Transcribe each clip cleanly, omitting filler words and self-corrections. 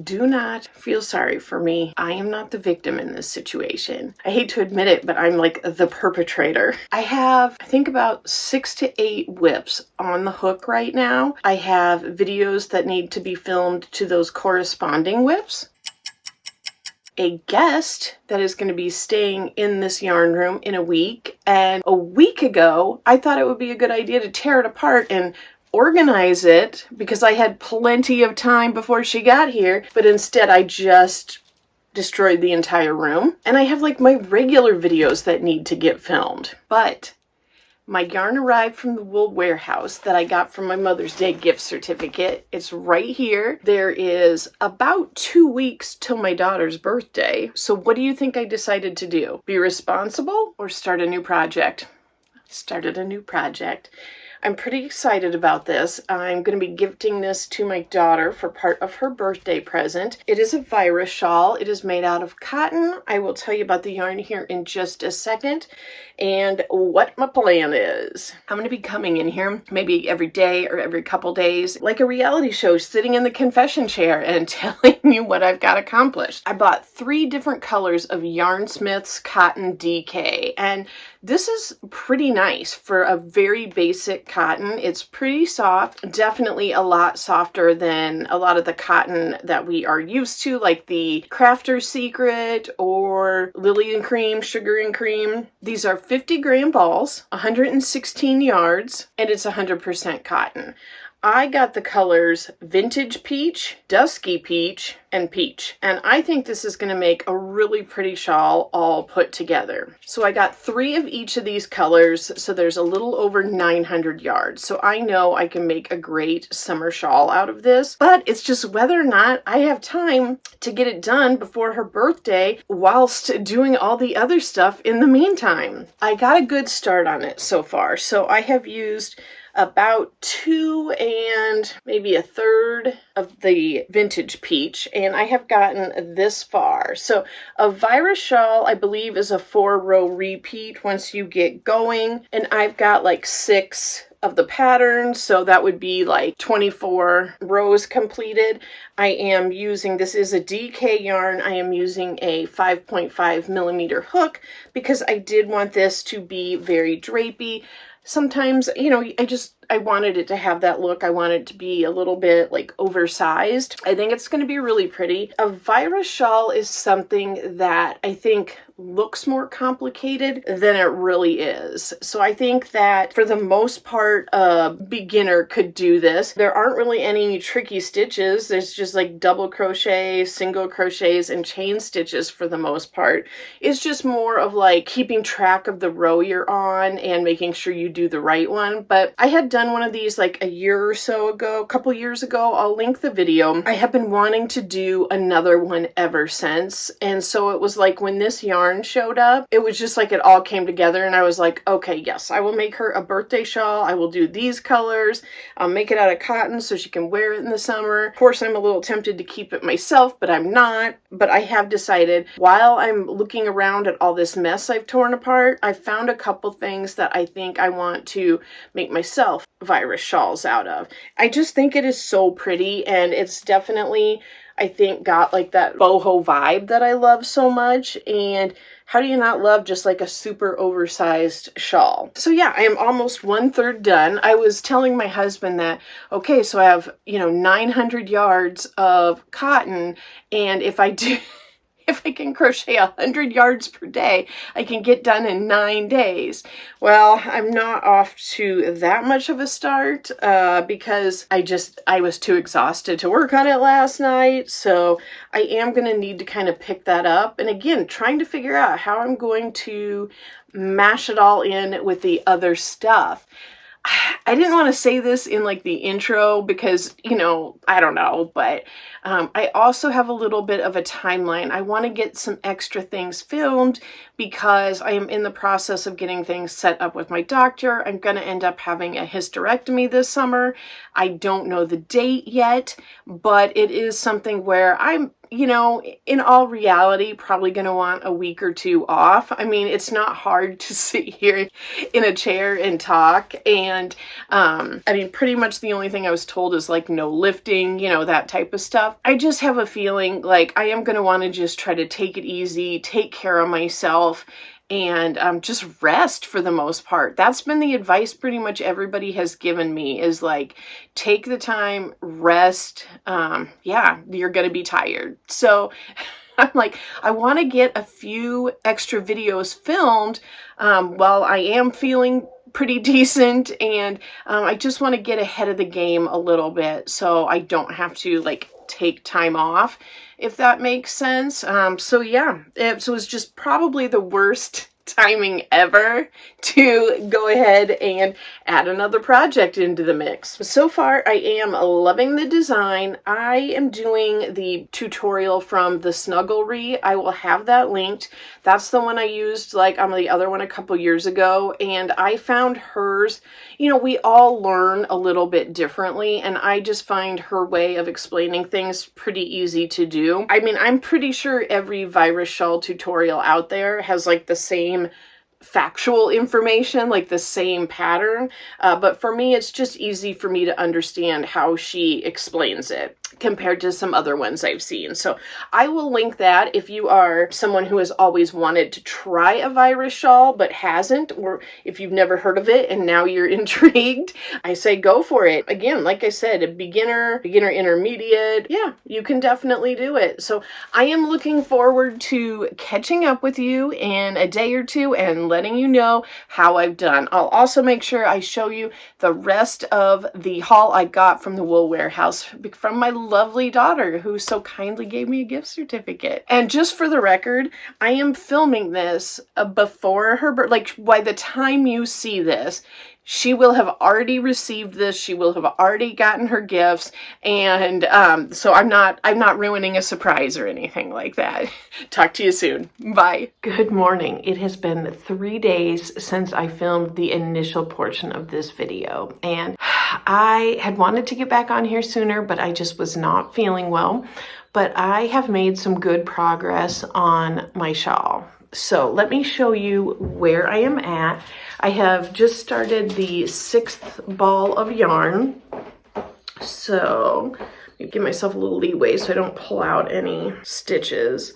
do not feel sorry for me. I am not the victim in this situation. I hate to admit it, but I'm like the perpetrator. I have, I think, about 6 to 8 whips on the hook right now. I have videos that need to be filmed to those corresponding whips. A guest that is going to be staying in this yarn room in a week. And a week ago, I thought it would be a good idea to tear it apart and organize it because I had plenty of time before she got here, but instead I just destroyed the entire room. And I have like my regular videos that need to get filmed. But my yarn arrived from the wool warehouse that I got from my Mother's Day gift certificate. It's right here. There is about 2 weeks till my daughter's birthday. So what do you think I decided to do? Be responsible or start a new project? Started a new project. I'm pretty excited about this. I'm going to be gifting this to my daughter for part of her birthday present. It is a virus shawl. It is made out of cotton. I will tell you about the yarn here in just a second and what my plan is. I'm going to be coming in here maybe every day or every couple days, like a reality show, sitting in the confession chair and telling you what I've got accomplished. I bought 3 different colors of Yarnsmiths Cotton DK, and this is pretty nice for a very basic cotton. It's pretty soft, definitely a lot softer than a lot of the cotton that we are used to, like the Crafter's Secret or Lily and Cream, Sugar and Cream. These are 50-gram balls, 116 yards, and it's 100% cotton. I got the colors Vintage Peach, Dusky Peach, and Peach. And I think this is going to make a really pretty shawl all put together. So I got 3 of each of these colors, so there's a little over 900 yards. So I know I can make a great summer shawl out of this, but it's just whether or not I have time to get it done before her birthday whilst doing all the other stuff in the meantime. I got a good start on it so far. So I have used about 2 and maybe a third of the Vintage Peach, and I have gotten this far. So a virus shawl, I believe, is a 4-row repeat once you get going, and I've got like 6 of the pattern, so that would be like 24 rows completed. I am using, this is a DK yarn, I am using a 5.5 millimeter hook because I did want this to be very drapey. Sometimes, you know, I wanted it to have that look. I wanted it to be a little bit like oversized. I think it's going to be really pretty. A virus shawl is something that I think looks more complicated than it really is. So I think that for the most part, a beginner could do this. There aren't really any tricky stitches. There's just like double crochet, single crochets, and chain stitches for the most part. It's just more of like keeping track of the row you're on and making sure you do the right one. But I had done one of these like a year or so ago, a couple years ago. I'll link the video. I have been wanting to do another one ever since. And so it was like when this yarn showed up, it was just like it all came together, and I was like, okay, yes, I will make her a birthday shawl. I will do these colors. I'll make it out of cotton so she can wear it in the summer. Of course, I'm a little tempted to keep it myself, but I'm not. But I have decided, while I'm looking around at all this mess I've torn apart, I found a couple things that I think I want to make myself virus shawls out of. I just think it is so pretty, and it's definitely, I think, got like that boho vibe that I love so much. And how do you not love just like a super oversized shawl? So yeah, I am almost 1/3 done. I was telling my husband that, okay, so I have, 900 yards of cotton, and if I can crochet 100 yards per day, I can get done in 9 days. Well, I'm not off to that much of a start because I was too exhausted to work on it last night. So I am going to need to kind of pick that up. And again, trying to figure out how I'm going to mash it all in with the other stuff. I didn't want to say this in like the intro because, I don't know, but I also have a little bit of a timeline. I want to get some extra things filmed because I am in the process of getting things set up with my doctor. I'm going to end up having a hysterectomy this summer. I don't know the date yet, but it is something where I'm you know, in all reality, probably going to want a week or two off. I mean, it's not hard to sit here in a chair and talk. And I mean, pretty much the only thing I was told is like no lifting, you know, that type of stuff. I just have a feeling like I am going to want to just try to take it easy, take care of myself, and just rest for the most part. That's been the advice pretty much everybody has given me, is like, take the time, rest. Yeah, you're going to be tired. So I'm like, I want to get a few extra videos filmed while I am feeling pretty decent, and I just want to get ahead of the game a little bit so I don't have to like take time off, if that makes sense. So yeah, it was just probably the worst timing ever to go ahead and add another project into the mix. So far, I am loving the design. I am doing the tutorial from the Snugglery. I will have that linked. That's the one I used like on the other one a couple years ago, and I found hers, you know, we all learn a little bit differently, and I just find her way of explaining things pretty easy to do. I mean, I'm pretty sure every virus shawl tutorial out there has like the same factual information, like the same pattern, but for me it's just easy for me to understand how she explains it compared to some other ones I've seen. So I will link that if you are someone who has always wanted to try a virus shawl but hasn't, or if you've never heard of it and now you're intrigued, I say go for it. Again, like I said, a beginner intermediate, yeah, you can definitely do it. So I am looking forward to catching up with you in a day or two and letting you know how I've done. I'll also make sure I show you the rest of the haul I got from the Wool Warehouse from my lovely daughter, who so kindly gave me a gift certificate. And just for the record, I am filming this before her birthday. Like, by the time you see this, she will have already received this. She will have already gotten her gifts, and so I'm not ruining a surprise or anything like that. Talk to you soon. Bye. Good morning. It has been 3 days since I filmed the initial portion of this video, and I had wanted to get back on here sooner, but I just was not feeling well. But I have made some good progress on my shawl. So let me show you where I am at. I have just started the 6th ball of yarn. So let me give myself a little leeway so I don't pull out any stitches.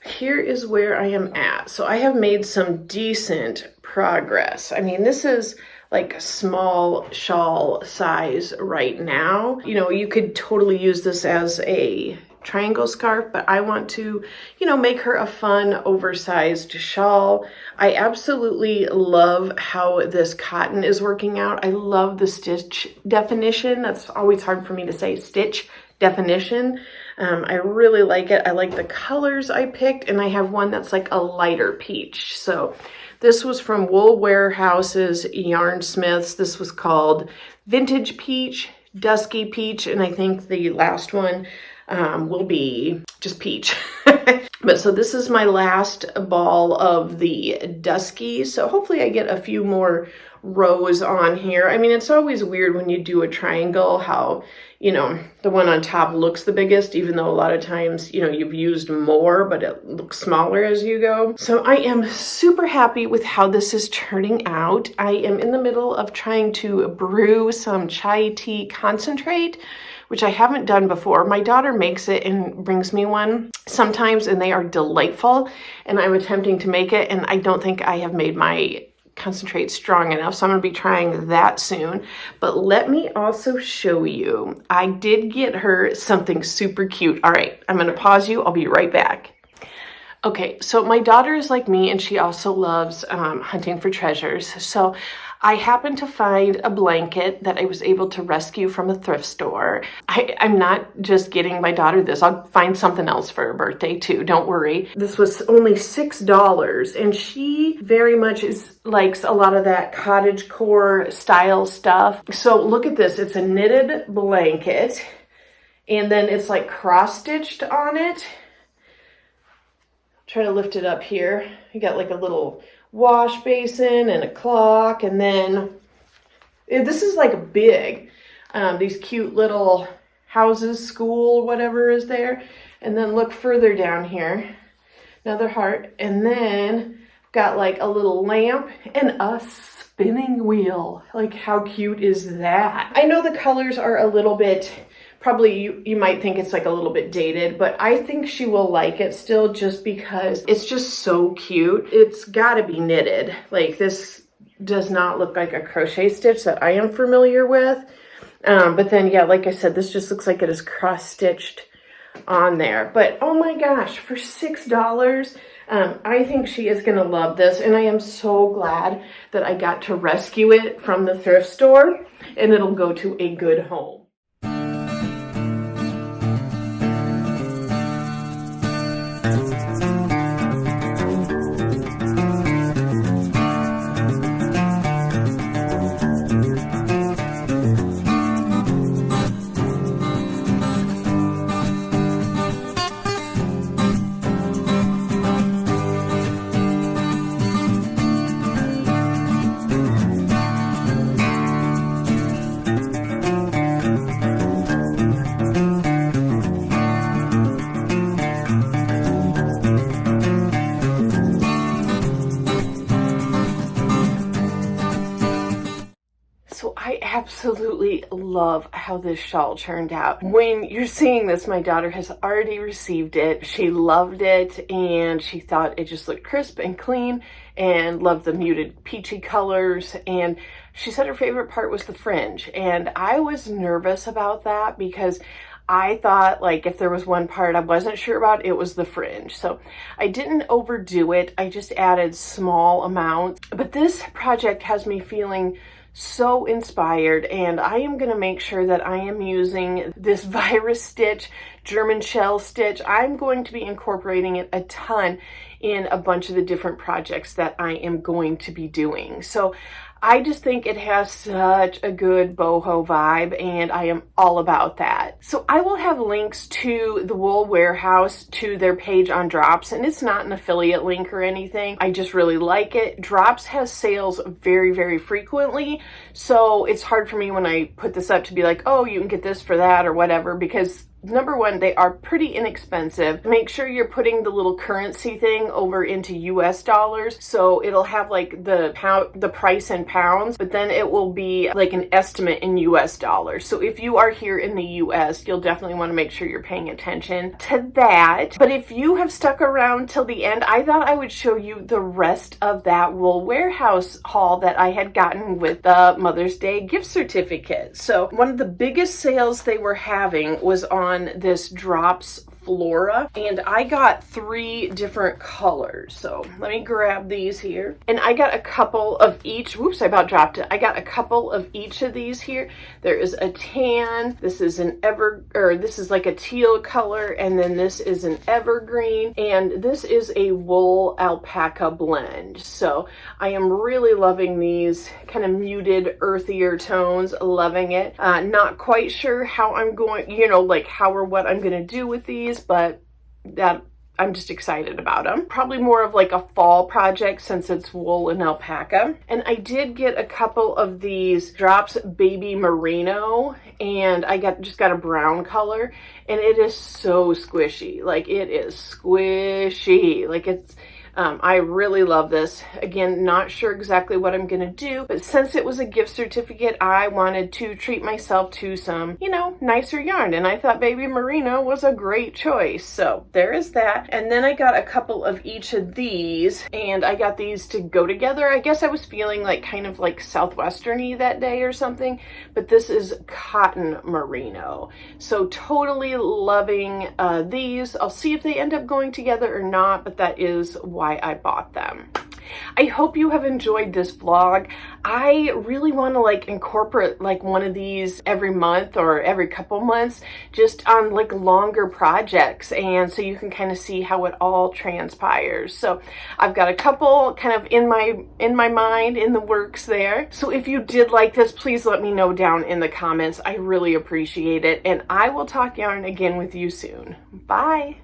Here is where I am at. So I have made some decent progress. I mean, this is like a small shawl size right now. You know, you could totally use this as a triangle scarf, but I want to, you know, make her a fun oversized shawl. I absolutely love how this cotton is working out. I love the stitch definition. That's always hard for me to say, stitch definition. I really like it. I like the colors I picked, and I have one that's like a lighter peach. So this was from Wool Warehouse's Yarnsmiths. This was called Vintage Peach, Dusky Peach, and I think the last one will be just peach. But so this is my last ball of the dusky, so hopefully I get a few more rows on here. I mean, it's always weird when you do a triangle how, you know, the one on top looks the biggest, even though a lot of times, you know, you've used more, but it looks smaller as you go. So I am super happy with how this is turning out. I am in the middle of trying to brew some chai tea concentrate, which I haven't done before. My daughter makes it and brings me one sometimes, and they are delightful. And I'm attempting to make it, and I don't think I have made my concentrate strong enough, so I'm going to be trying that soon. But let me also show you, I did get her something super cute. All right, I'm going to pause you. I'll be right back. Okay, so my daughter is like me, and she also loves hunting for treasures. So I happened to find a blanket that I was able to rescue from a thrift store. I'm not just getting my daughter this. I'll find something else for her birthday too. Don't worry. This was only $6, and she very much likes a lot of that cottagecore style stuff. So look at this. It's a knitted blanket, and then it's like cross-stitched on it. Try to lift it up here. You got like a little wash basin and a clock, and then this is like big. These cute little houses, school, whatever is there. And then look further down here, another heart, and then got like a little lamp and a spinning wheel. Like, how cute is that? I know the colors are a little bit, probably you might think it's like a little bit dated, but I think she will like it still, just because it's just so cute. It's gotta be knitted. Like, this does not look like a crochet stitch that I am familiar with. But then, yeah, like I said, this just looks like it is cross-stitched on there. But oh my gosh, for $6, I think she is gonna love this, and I am so glad that I got to rescue it from the thrift store, and it'll go to a good home. Absolutely love how this shawl turned out. When you're seeing this, my daughter has already received it. She loved it, and she thought it just looked crisp and clean, and loved the muted peachy colors, and she said her favorite part was the fringe. And I was nervous about that, because I thought, like, if there was one part I wasn't sure about, it was the fringe. So I didn't overdo it. I just added small amounts. But this project has me feeling so inspired, and I am going to make sure that I am using this virus stitch, German shell stitch. I'm going to be incorporating it a ton in a bunch of the different projects that I am going to be doing. So I just think it has such a good boho vibe, and I am all about that. So I will have links to the Wool Warehouse, to their page on Drops, and it's not an affiliate link or anything. I just really like it. Drops has sales very, very frequently, so it's hard for me when I put this up to be like, oh, you can get this for that or whatever, because number one, they are pretty inexpensive. Make sure you're putting the little currency thing over into US dollars, so it'll have like the price in pounds, but then it will be like an estimate in US dollars. So if you are here in the US, you'll definitely want to make sure you're paying attention to that. But if you have stuck around till the end, I thought I would show you the rest of that Wool Warehouse haul that I had gotten with the Mother's Day gift certificate. So one of the biggest sales they were having was on this Drops Flora, and I got 3 different colors. So let me grab these here, and I got a couple of each. Whoops, I about dropped it. I got a couple of each of these here. There is a tan, this is an this is like a teal color, and then this is an evergreen, and this is a wool alpaca blend. So I am really loving these kind of muted, earthier tones, loving it. Not quite sure how I'm going, like how or what I'm going to do with these, but that I'm just excited about them. Probably more of like a fall project since it's wool and alpaca. And I did get a couple of these Drops Baby Merino, and I just got a brown color, and it is so squishy. Like, it is squishy. Like, it's I really love this. Again, not sure exactly what I'm gonna do, but since it was a gift certificate, I wanted to treat myself to some, nicer yarn, and I thought Baby Merino was a great choice. So there is that. And then I got a couple of each of these, and I got these to go together. I guess I was feeling like kind of like Southwestern-y that day or something, but this is cotton merino. So totally loving these. I'll see if they end up going together or not, but that is why I bought them. I hope you have enjoyed this vlog. I really want to incorporate one of these every month or every couple months, just on longer projects, and so you can kind of see how it all transpires. So I've got a couple kind of in my mind, in the works there. So if you did like this, please let me know down in the comments. I really appreciate it, and I will talk yarn again with you soon. Bye.